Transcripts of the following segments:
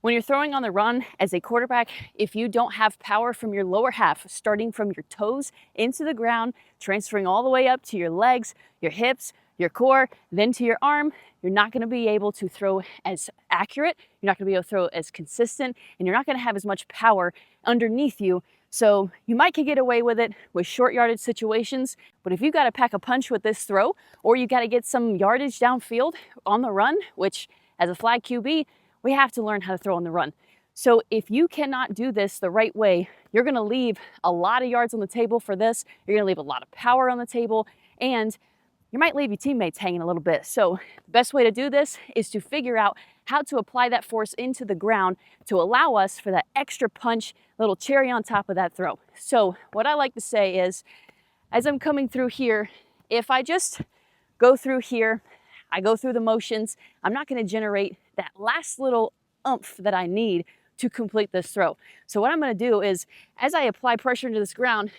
When you're throwing on the run as a quarterback, if you don't have power from your lower half, starting from your toes into the ground, transferring all the way up to your legs, your hips, your core, then to your arm, you're not going to be able to throw as accurate, you're not going to be able to throw as consistent, and you're not going to have as much power underneath you. So you might could get away with it with short yardage situations, but if you got to pack a punch with this throw, or you got to get some yardage downfield on the run, which as a flag QB, we have to learn how to throw on the run. So if you cannot do this the right way, you're going to leave a lot of yards on the table for this. You're going to leave a lot of power on the table, and you might leave your teammates hanging a little bit. So the best way to do this is to figure out how to apply that force into the ground to allow us for that extra punch, little cherry on top of that throw. So what I like to say is, as I'm coming through here, if I just go through here, I go through the motions, I'm not going to generate that last little oomph that I need to complete this throw. So what I'm going to do is, as I apply pressure into this ground,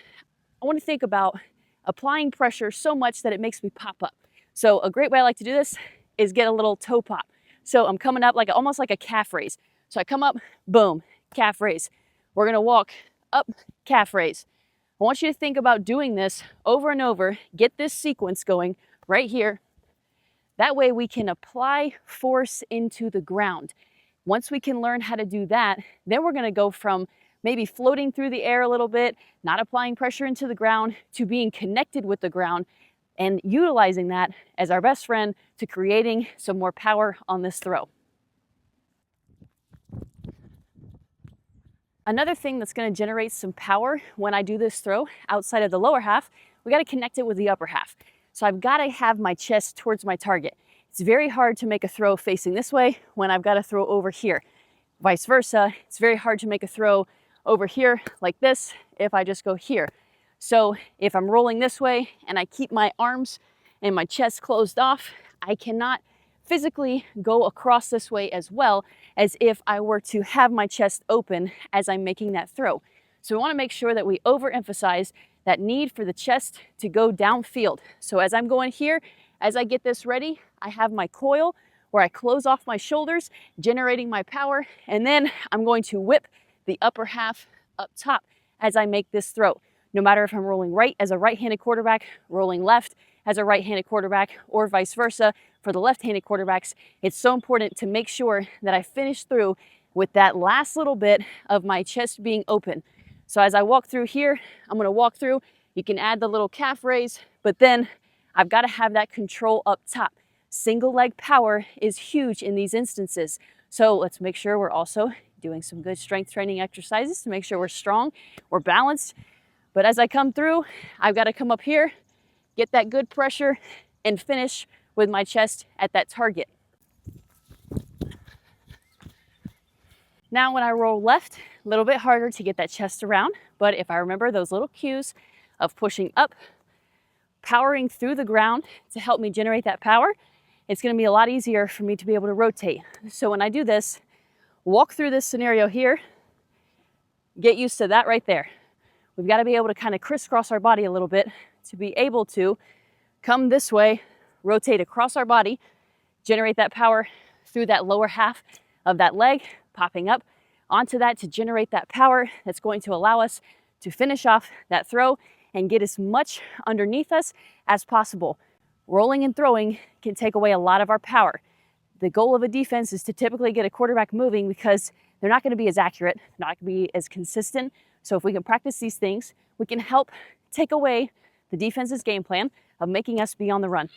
I want to think about applying pressure so much that it makes me pop up. So a great way I like to do this is get a little toe pop. So I'm coming up almost like a calf raise. So I come up, boom, calf raise. We're going to walk up, calf raise. I want you to think about doing this over and over. Get this sequence going right here. That way we can apply force into the ground. Once we can learn how to do that, then we're going to go from maybe floating through the air a little bit, not applying pressure into the ground, to being connected with the ground and utilizing that as our best friend to creating some more power on this throw. Another thing that's going to generate some power when I do this throw outside of the lower half, we got to connect it with the upper half. So I've got to have my chest towards my target. It's very hard to make a throw facing this way when I've got to throw over here. Vice versa, it's very hard to make a throw over here like this if I just go here. So if I'm rolling this way and I keep my arms and my chest closed off, I cannot physically go across this way as well as if I were to have my chest open as I'm making that throw. So we want to make sure that we overemphasize that need for the chest to go downfield. So as I'm going here, as I get this ready, I have my coil where I close off my shoulders, generating my power, and then I'm going to whip the upper half up top as I make this throw. No matter if I'm rolling right as a right-handed quarterback, rolling left as a right-handed quarterback, or vice versa for the left-handed quarterbacks, it's so important to make sure that I finish through with that last little bit of my chest being open. So as I walk through here, I'm going to walk through. You can add the little calf raise, but then I've got to have that control up top. Single leg power is huge in these instances. So let's make sure we're also doing some good strength training exercises to make sure we're strong, we're balanced. But as I come through, I've got to come up here, get that good pressure, and finish with my chest at that target. Now when I roll left, a little bit harder to get that chest around, but if I remember those little cues of pushing up, powering through the ground to help me generate that power, it's going to be a lot easier for me to be able to rotate. So when I do this, walk through this scenario here, get used to that right there. We've got to be able to kind of crisscross our body a little bit to be able to come this way, rotate across our body, generate that power through that lower half of that leg, popping up onto that to generate that power that's going to allow us to finish off that throw and get as much underneath us as possible. Rolling and throwing can take away a lot of our power. The goal of a defense is to typically get a quarterback moving because they're not going to be as accurate, not going to be as consistent. So if we can practice these things, we can help take away the defense's game plan of making us be on the run.